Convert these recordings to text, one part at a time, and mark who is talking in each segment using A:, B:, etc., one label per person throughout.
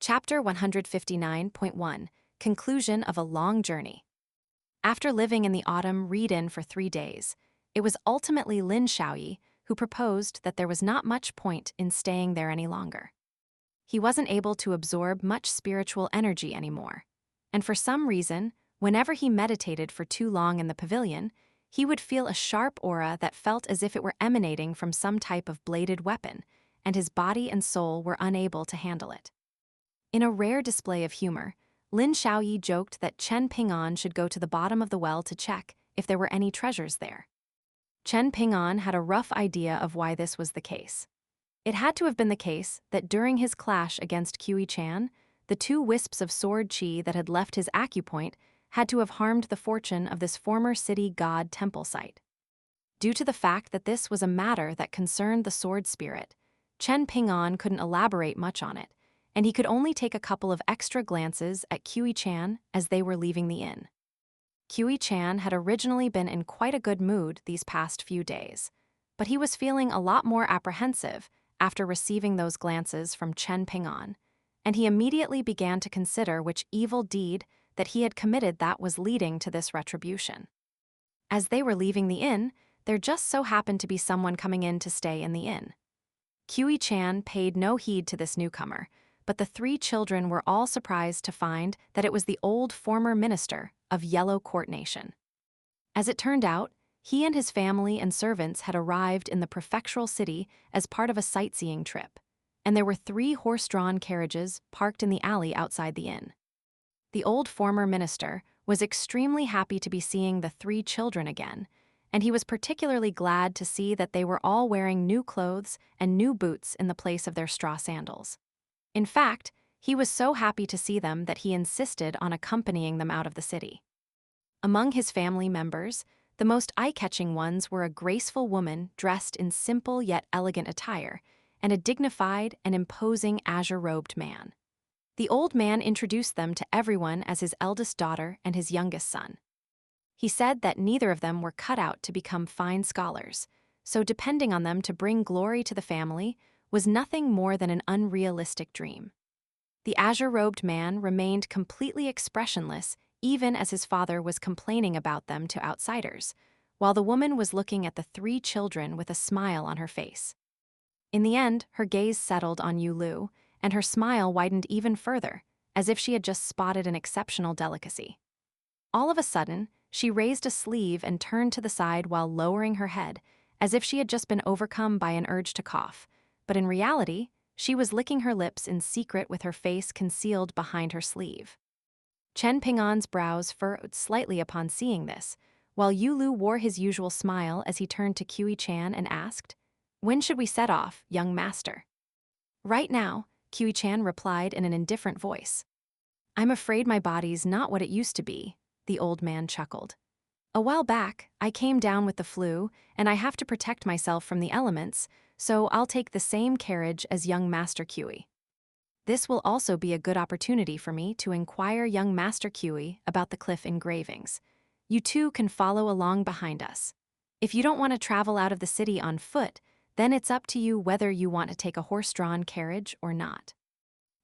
A: Chapter 159.1 Conclusion of a Long Journey. After living in the autumn read-in for 3 days, it was ultimately Lin Xiaoyi who proposed that there was not much point in staying there any longer. He wasn't able to absorb much spiritual energy anymore, and for some reason, whenever he meditated for too long in the pavilion, he would feel a sharp aura that felt as if it were emanating from some type of bladed weapon, and his body and soul were unable to handle it. In a rare display of humor, Lin Xiaoyi joked that Chen Ping'an should go to the bottom of the well to check if there were any treasures there. Chen Ping'an had a rough idea of why this was the case. It had to have been the case that during his clash against Qi Chan, the 2 wisps of sword qi that had left his acupoint had to have harmed the fortune of this former city god temple site. Due to the fact that this was a matter that concerned the sword spirit, Chen Ping'an couldn't elaborate much on it, and he could only take a couple of extra glances at Qi Chan as they were leaving the inn. Qi Chan had originally been in quite a good mood these past few days, but he was feeling a lot more apprehensive after receiving those glances from Chen Ping'an, and he immediately began to consider which evil deed that he had committed that was leading to this retribution. As they were leaving the inn, there just so happened to be someone coming in to stay in the inn. Qi Chan paid no heed to this newcomer, but the 3 children were all surprised to find that it was the old former minister of Yellow Court Nation. As it turned out, he and his family and servants had arrived in the prefectural city as part of a sightseeing trip, and there were 3 horse-drawn carriages parked in the alley outside the inn. The old former minister was extremely happy to be seeing the 3 children again, and he was particularly glad to see that they were all wearing new clothes and new boots in the place of their straw sandals. In fact, he was so happy to see them that he insisted on accompanying them out of the city. Among his family members, the most eye-catching ones were a graceful woman dressed in simple yet elegant attire, and a dignified and imposing azure-robed man. The old man introduced them to everyone as his eldest daughter and his youngest son. He said that neither of them were cut out to become fine scholars, so depending on them to bring glory to the family was nothing more than an unrealistic dream. The azure-robed man remained completely expressionless even as his father was complaining about them to outsiders, while the woman was looking at the 3 children with a smile on her face. In the end, her gaze settled on Yu Lu, and her smile widened even further, as if she had just spotted an exceptional delicacy. All of a sudden, she raised a sleeve and turned to the side while lowering her head, as if she had just been overcome by an urge to cough, but in reality, she was licking her lips in secret with her face concealed behind her sleeve. Chen Ping'an's brows furrowed slightly upon seeing this, while Yu Lu wore his usual smile as he turned to Qi Chan and asked, "When should we set off, young master?" "Right now," Qi Chan replied in an indifferent voice. "I'm afraid my body's not what it used to be," the old man chuckled. "A while back, I came down with the flu, and I have to protect myself from the elements, so I'll take the same carriage as young Master Qi. This will also be a good opportunity for me to inquire young Master Qi about the cliff engravings. You 2 can follow along behind us. If you don't want to travel out of the city on foot, then it's up to you whether you want to take a horse-drawn carriage or not."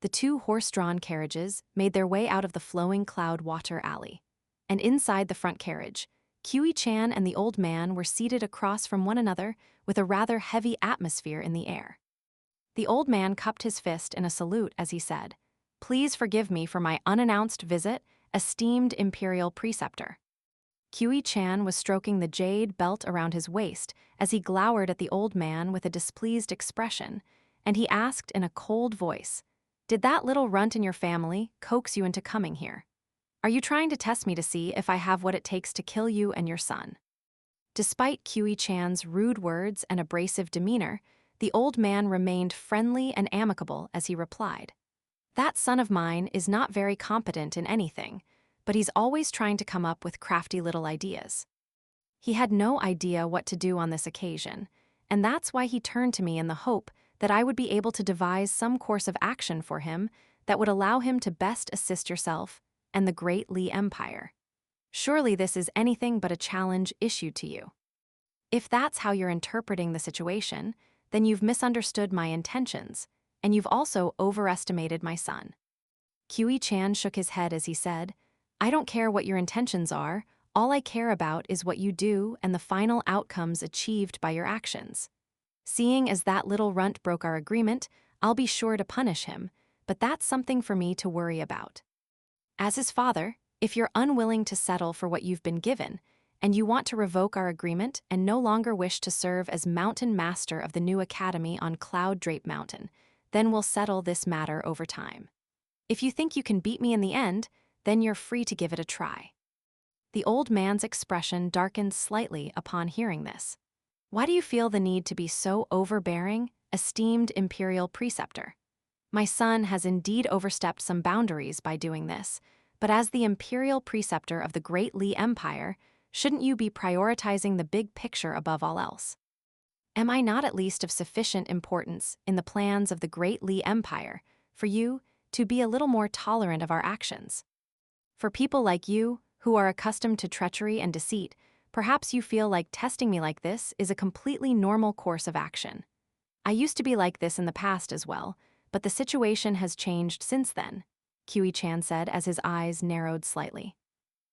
A: The 2 horse-drawn carriages made their way out of the flowing cloud water alley, and inside the front carriage, Qi Chan and the old man were seated across from one another with a rather heavy atmosphere in the air. The old man cupped his fist in a salute as he said, "Please forgive me for my unannounced visit, esteemed imperial preceptor." Qi Chan was stroking the jade belt around his waist as he glowered at the old man with a displeased expression, and he asked in a cold voice, "Did that little runt in your family coax you into coming here? Are you trying to test me to see if I have what it takes to kill you and your son?" Despite Qi Chan's rude words and abrasive demeanor, the old man remained friendly and amicable as he replied, "That son of mine is not very competent in anything, but he's always trying to come up with crafty little ideas." He had no idea what to do on this occasion, and that's why he turned to me in the hope that I would be able to devise some course of action for him that would allow him to best assist yourself and the great Li Empire. Surely this is anything but a challenge issued to you. If that's how you're interpreting the situation, then you've misunderstood my intentions, and you've also overestimated my son. Chan shook his head as he said, I don't care what your intentions are, all I care about is what you do and the final outcomes achieved by your actions. Seeing as that little runt broke our agreement, I'll be sure to punish him, but that's something for me to worry about. As his father, if you're unwilling to settle for what you've been given, and you want to revoke our agreement and no longer wish to serve as Mountain Master of the new academy on Cloud Drape Mountain, then we'll settle this matter over time. If you think you can beat me in the end, then you're free to give it a try. The old man's expression darkened slightly upon hearing this. Why do you feel the need to be so overbearing, esteemed imperial preceptor? My son has indeed overstepped some boundaries by doing this, but as the imperial preceptor of the Great Li Empire, shouldn't you be prioritizing the big picture above all else? Am I not at least of sufficient importance in the plans of the Great Li Empire for you to be a little more tolerant of our actions? For people like you, who are accustomed to treachery and deceit, perhaps you feel like testing me like this is a completely normal course of action. I used to be like this in the past as well, but the situation has changed since then, Chan said as his eyes narrowed slightly.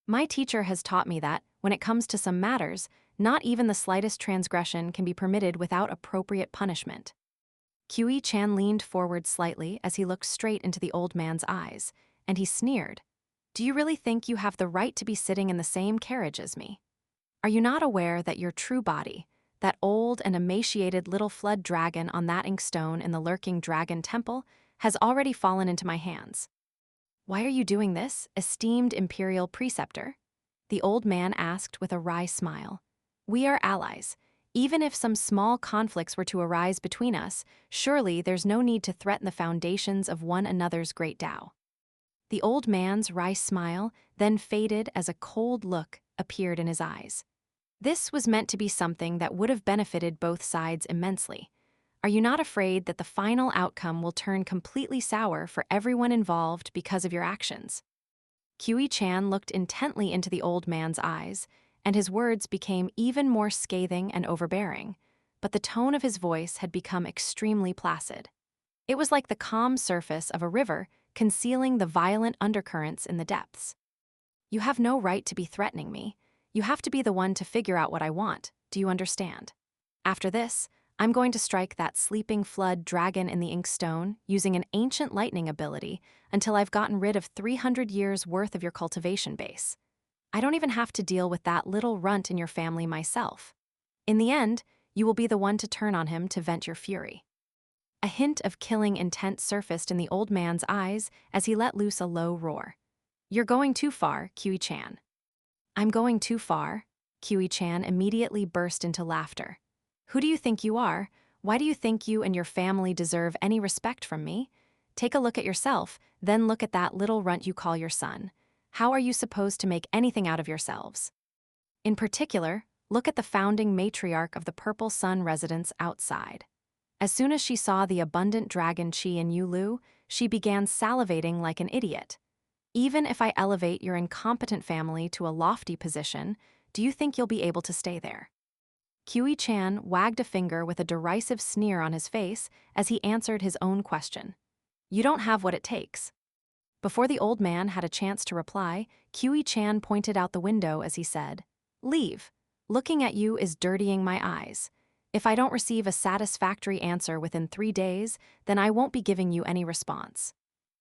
A: My teacher has taught me that, when it comes to some matters, not even the slightest transgression can be permitted without appropriate punishment. Chan leaned forward slightly as he looked straight into the old man's eyes, and he sneered. Do you really think you have the right to be sitting in the same carriage as me? Are you not aware that your true body, that old and emaciated little flood dragon on that inkstone in the lurking dragon temple, has already fallen into my hands? Why are you doing this, esteemed imperial preceptor? The old man asked with a wry smile. We are allies. Even if some small conflicts were to arise between us, surely there's no need to threaten the foundations of one another's great Tao. The old man's wry smile then faded as a cold look appeared in his eyes. This was meant to be something that would have benefited both sides immensely. Are you not afraid that the final outcome will turn completely sour for everyone involved because of your actions? Chan looked intently into the old man's eyes, and his words became even more scathing and overbearing, but the tone of his voice had become extremely placid. It was like the calm surface of a river concealing the violent undercurrents in the depths. You have no right to be threatening me. You have to be the one to figure out what I want. Do you understand? After this, I'm going to strike that sleeping flood dragon in the inkstone using an ancient lightning ability until I've gotten rid of 300 years worth of your cultivation base. I don't even have to deal with that little runt in your family myself. In the end, you will be the one to turn on him to vent your fury. A hint of killing intent surfaced in the old man's eyes as he let loose a low roar. You're going too far, Chan. I'm going too far? Chan immediately burst into laughter. Who do you think you are? Why do you think you and your family deserve any respect from me? Take a look at yourself, then look at that little runt you call your son. How are you supposed to make anything out of yourselves? In particular, look at the founding matriarch of the Purple Sun residence outside. As soon as she saw the abundant dragon chi in Yulu, she began salivating like an idiot. Even if I elevate your incompetent family to a lofty position, do you think you'll be able to stay there? Chan wagged a finger with a derisive sneer on his face as he answered his own question. You don't have what it takes. Before the old man had a chance to reply, Chan pointed out the window as he said, Leave. Looking at you is dirtying my eyes. If I don't receive a satisfactory answer within 3 days, then I won't be giving you any response.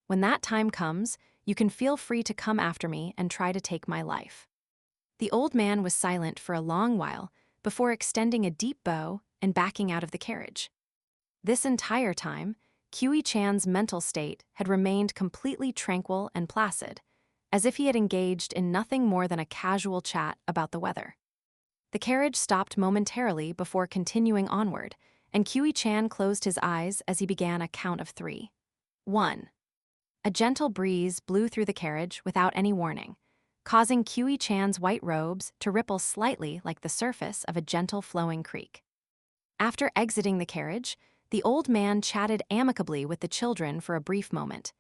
A: When that time comes, you can feel free to come after me and try to take my life. The old man was silent for a long while before extending a deep bow and backing out of the carriage. This entire time, Chan's mental state had remained completely tranquil and placid, as if he had engaged in nothing more than a casual chat about the weather. The carriage stopped momentarily before continuing onward, and Chan closed his eyes as he began a count of 3. 1. A gentle breeze blew through the carriage without any warning, causing Chan's white robes to ripple slightly like the surface of a gentle flowing creek. After exiting the carriage, the old man chatted amicably with the children for a brief moment,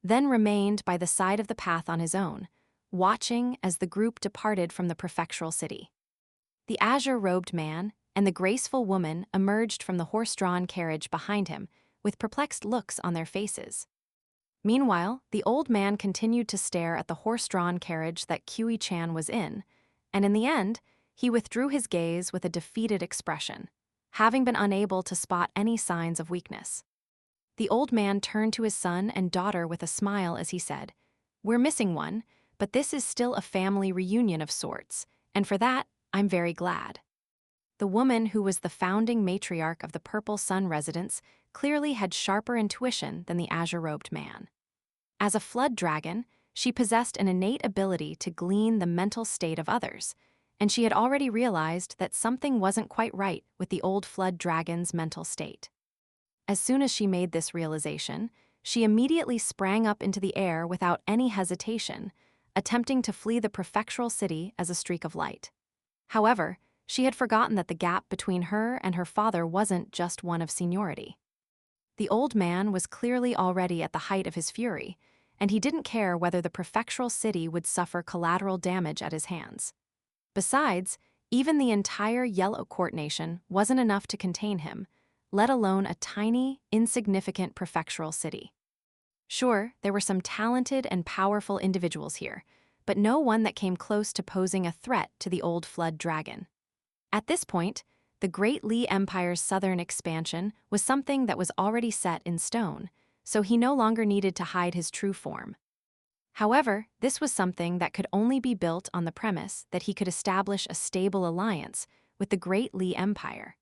A: then remained by the side of the path on his own, watching as the group departed from the prefectural city. The azure-robed man and the graceful woman emerged from the horse-drawn carriage behind him with perplexed looks on their faces. Meanwhile, the old man continued to stare at the horse-drawn carriage that Kiwi-chan was in, and in the end, he withdrew his gaze with a defeated expression, having been unable to spot any signs of weakness. The old man turned to his son and daughter with a smile as he said, "We're missing one, but this is still a family reunion of sorts, and for that, I'm very glad." The woman who was the founding matriarch of the Purple Sun residence clearly had sharper intuition than the azure-robed man. As a flood dragon, she possessed an innate ability to glean the mental state of others, and she had already realized that something wasn't quite right with the old flood dragon's mental state. As soon as she made this realization, she immediately sprang up into the air without any hesitation, attempting to flee the prefectural city as a streak of light. However, she had forgotten that the gap between her and her father wasn't just one of seniority. The old man was clearly already at the height of his fury, and he didn't care whether the prefectural city would suffer collateral damage at his hands. Besides, even the entire Yellow Court nation wasn't enough to contain him, let alone a tiny, insignificant prefectural city. Sure, there were some talented and powerful individuals here, but no one that came close to posing a threat to the old flood dragon. At this point, the Great Li Empire's southern expansion was something that was already set in stone, so he no longer needed to hide his true form. However, this was something that could only be built on the premise that he could establish a stable alliance with the Great Li Empire.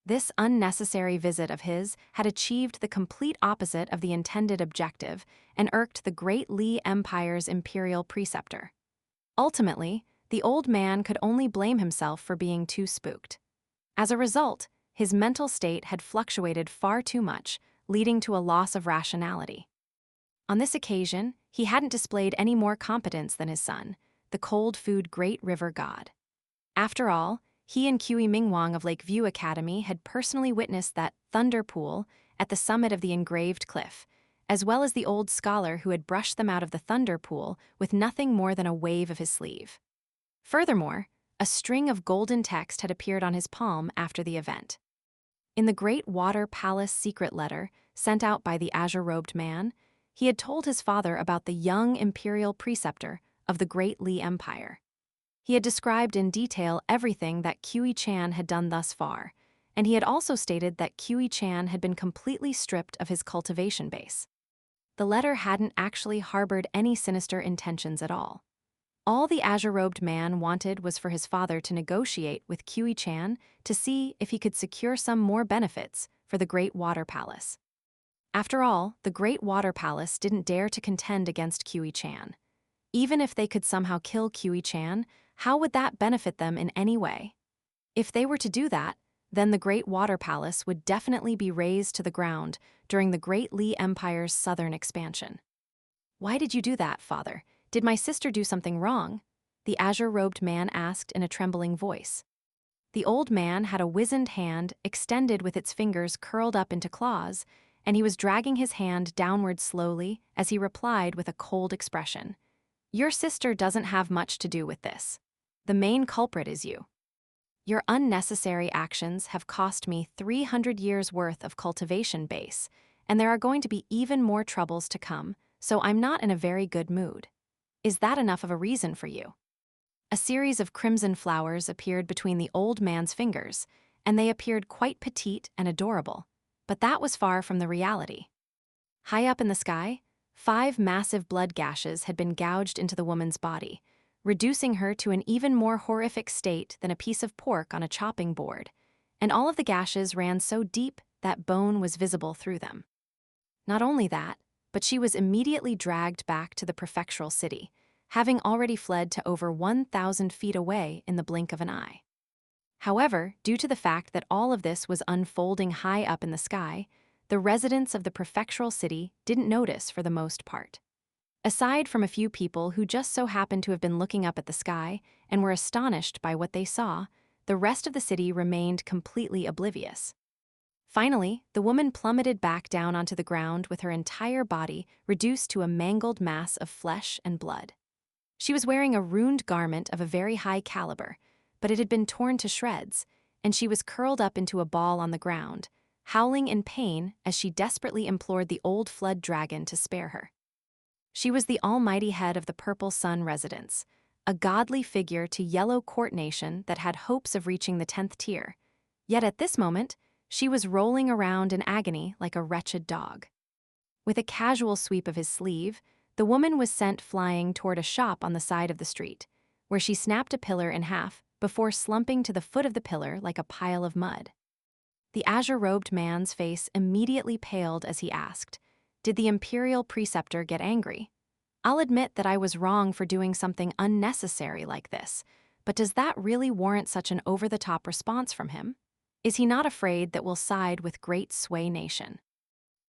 A: This unnecessary visit of his had achieved the complete opposite of the intended objective and irked the Great Li Empire's imperial preceptor. Ultimately, the old man could only blame himself for being too spooked. As a result, his mental state had fluctuated far too much, leading to a loss of rationality. On this occasion, he hadn't displayed any more competence than his son, the cold-food Great River God. After all, he and Kiwi Mingwang of Lakeview Academy had personally witnessed that thunder pool at the summit of the engraved cliff, as well as the old scholar who had brushed them out of the thunder pool with nothing more than a wave of his sleeve. Furthermore, a string of golden text had appeared on his palm after the event. In the Great Water Palace secret letter sent out by the azure-robed man, he had told his father about the young imperial preceptor of the Great Li Empire. He had described in detail everything that Kiwi-chan had done thus far, and he had also stated that Kiwi-chan had been completely stripped of his cultivation base. The letter hadn't actually harbored any sinister intentions at all. All the azure-robed man wanted was for his father to negotiate with Kiwi-chan to see if he could secure some more benefits for the Great Water Palace. After all, the Great Water Palace didn't dare to contend against Kiwi-chan. Even if they could somehow kill Kiwi-chan, how would that benefit them in any way? If they were to do that, then the Great Water Palace would definitely be razed to the ground during the Great Li Empire's southern expansion. "Why did you do that, father? Did my sister do something wrong?" the azure-robed man asked in a trembling voice. The old man had a wizened hand extended with its fingers curled up into claws, and he was dragging his hand downward slowly as he replied with a cold expression. "Your sister doesn't have much to do with this. The main culprit is you. Your unnecessary actions have cost me 300 years' worth of cultivation base, and there are going to be even more troubles to come, so I'm not in a very good mood. Is that enough of a reason for you?" A series of crimson flowers appeared between the old man's fingers, and they appeared quite petite and adorable, but that was far from the reality. High up in the sky, 5 massive blood gashes had been gouged into the woman's body, reducing her to an even more horrific state than a piece of pork on a chopping board, and all of the gashes ran so deep that bone was visible through them. Not only that, but she was immediately dragged back to the prefectural city, having already fled to over 1,000 feet away in the blink of an eye. However, due to the fact that all of this was unfolding high up in the sky, the residents of the prefectural city didn't notice for the most part. Aside from a few people who just so happened to have been looking up at the sky and were astonished by what they saw, the rest of the city remained completely oblivious. Finally, the woman plummeted back down onto the ground with her entire body reduced to a mangled mass of flesh and blood. She was wearing a ruined garment of a very high caliber, but it had been torn to shreds, and she was curled up into a ball on the ground, howling in pain as she desperately implored the old flood dragon to spare her. She was the almighty head of the Purple Sun residence, a godly figure to Yellow Court Nation that had hopes of reaching the 10th tier. Yet at this moment, she was rolling around in agony like a wretched dog. With a casual sweep of his sleeve, the woman was sent flying toward a shop on the side of the street, where she snapped a pillar in half before slumping to the foot of the pillar like a pile of mud. The azure-robed man's face immediately paled as he asked, "Did the Imperial Preceptor get angry? I'll admit that I was wrong for doing something unnecessary like this, but does that really warrant such an over-the-top response from him? Is he not afraid that we'll side with Great Sway Nation?"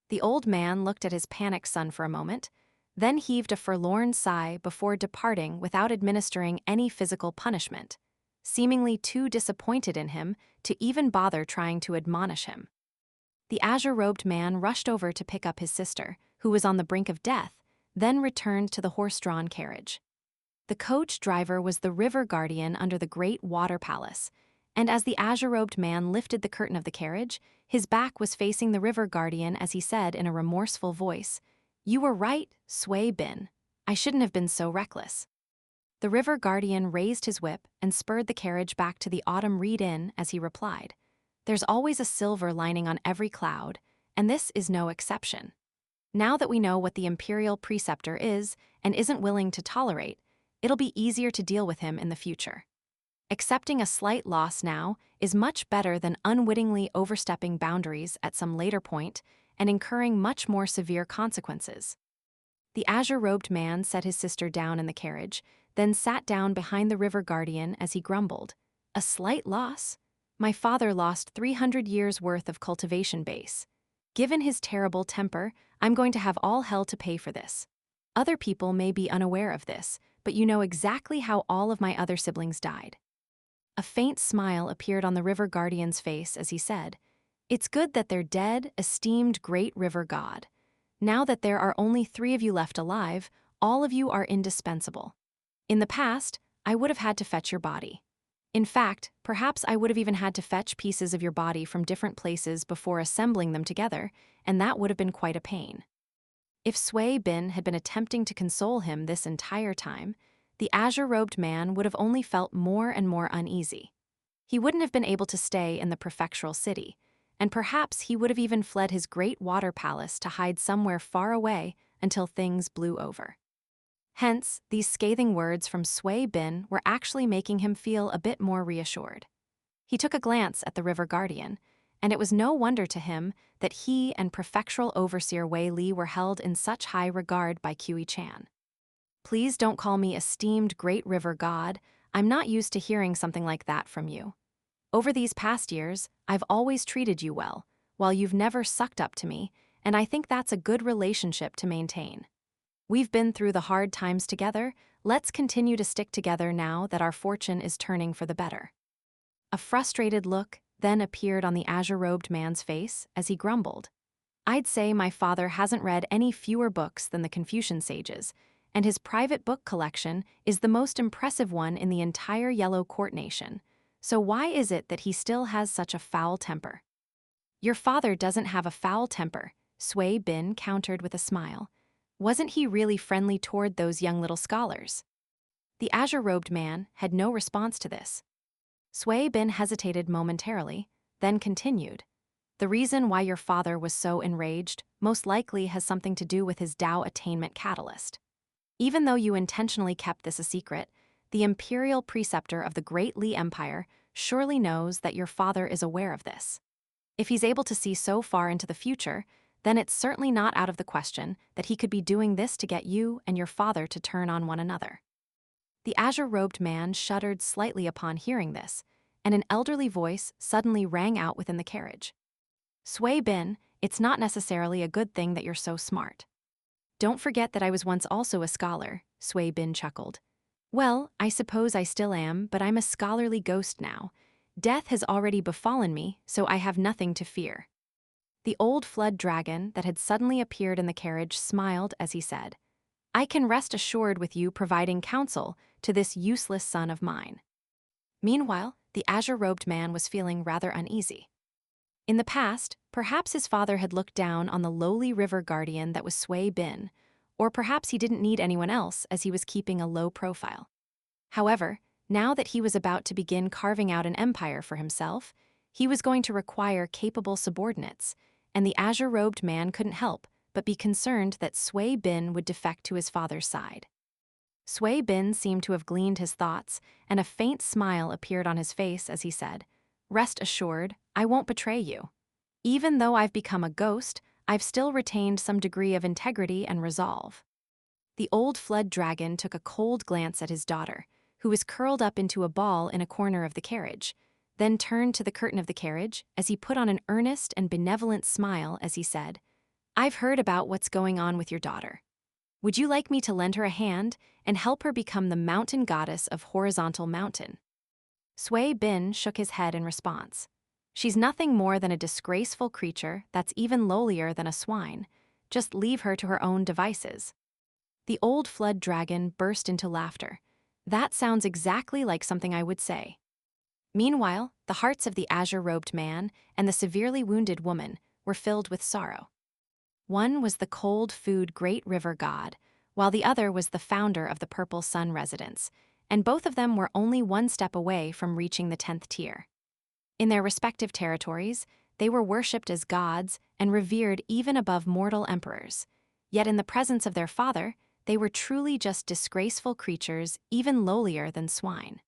A: The old man looked at his panicked son for a moment, then heaved a forlorn sigh before departing without administering any physical punishment, seemingly too disappointed in him to even bother trying to admonish him. The azure-robed man rushed over to pick up his sister, who was on the brink of death, then returned to the horse-drawn carriage. The coach driver was the river guardian under the great water palace, and as the azure-robed man lifted the curtain of the carriage, his back was facing the river guardian as he said in a remorseful voice, "You were right, Sway Bin. I shouldn't have been so reckless." The river guardian raised his whip and spurred the carriage back to the Autumn Reed Inn as he replied, "There's always a silver lining on every cloud, and this is no exception. Now that we know what the Imperial Preceptor is and isn't willing to tolerate, it'll be easier to deal with him in the future. Accepting a slight loss now is much better than unwittingly overstepping boundaries at some later point and incurring much more severe consequences." The azure-robed man set his sister down in the carriage, then sat down behind the river guardian as he grumbled, "A slight loss? My father lost 300 years' worth of cultivation base. Given his terrible temper, I'm going to have all hell to pay for this. Other people may be unaware of this, but you know exactly how all of my other siblings died." A faint smile appeared on the river guardian's face as he said, "It's good that they're dead, esteemed great river god. Now that there are only 3 of you left alive, all of you are indispensable. In the past, I would have had to fetch your body. In fact, perhaps I would have even had to fetch pieces of your body from different places before assembling them together, and that would have been quite a pain." If Sway Bin had been attempting to console him this entire time, the azure-robed man would have only felt more and more uneasy. He wouldn't have been able to stay in the prefectural city, and perhaps he would have even fled his great water palace to hide somewhere far away until things blew over. Hence, these scathing words from Sway Bin were actually making him feel a bit more reassured. He took a glance at the river guardian, and it was no wonder to him that he and prefectural overseer Wei Li were held in such high regard by Kui Chan. "Please don't call me esteemed great river god. I'm not used to hearing something like that from you. Over these past years, I've always treated you well, while you've never sucked up to me, and I think that's a good relationship to maintain. We've been through the hard times together, let's continue to stick together now that our fortune is turning for the better." A frustrated look then appeared on the azure-robed man's face as he grumbled, "I'd say my father hasn't read any fewer books than the Confucian sages, and his private book collection is the most impressive one in the entire Yellow Court Nation. So why is it that he still has such a foul temper?" "Your father doesn't have a foul temper," Sway Bin countered with a smile. "Wasn't he really friendly toward those young little scholars?" The azure-robed man had no response to this. Sway Bin hesitated momentarily, then continued, "The reason why your father was so enraged most likely has something to do with his Dao attainment catalyst. Even though you intentionally kept this a secret, the Imperial Preceptor of the Great Li Empire surely knows that your father is aware of this. If he's able to see so far into the future, then it's certainly not out of the question that he could be doing this to get you and your father to turn on one another." The azure-robed man shuddered slightly upon hearing this, and an elderly voice suddenly rang out within the carriage. "Sway Bin, it's not necessarily a good thing that you're so smart." "Don't forget that I was once also a scholar," Sway Bin chuckled. "Well, I suppose I still am, but I'm a scholarly ghost now. Death has already befallen me, so I have nothing to fear." The old flood dragon that had suddenly appeared in the carriage smiled as he said, "I can rest assured with you providing counsel to this useless son of mine." Meanwhile, the azure-robed man was feeling rather uneasy. In the past, Perhaps his father had looked down on the lowly river guardian that was Sui Bin, or perhaps he didn't need anyone else as he was keeping a low profile. However, now that he was about to begin carving out an empire for himself, he was going to require capable subordinates, and the azure-robed man couldn't help but be concerned that Sui Bin would defect to his father's side. Sui Bin seemed to have gleaned his thoughts, and a faint smile appeared on his face as he said, "Rest assured, I won't betray you. Even though I've become a ghost, I've still retained some degree of integrity and resolve." The old flood dragon took a cold glance at his daughter, who was curled up into a ball in a corner of the carriage, then turned to the curtain of the carriage as he put on an earnest and benevolent smile as he said, "I've heard about what's going on with your daughter. Would you like me to lend her a hand and help her become the mountain goddess of Horizontal Mountain?" Sui Bin shook his head in response. "She's nothing more than a disgraceful creature that's even lowlier than a swine. Just leave her to her own devices." The old flood dragon burst into laughter. "That sounds exactly like something I would say." Meanwhile, the hearts of the azure-robed man and the severely wounded woman were filled with sorrow. One was the cold food great river god, while the other was the founder of the Purple Sun residence, and both of them were only one step away from reaching the 10th tier. In their respective territories, they were worshipped as gods and revered even above mortal emperors. Yet in the presence of their father, they were truly just disgraceful creatures even lowlier than swine.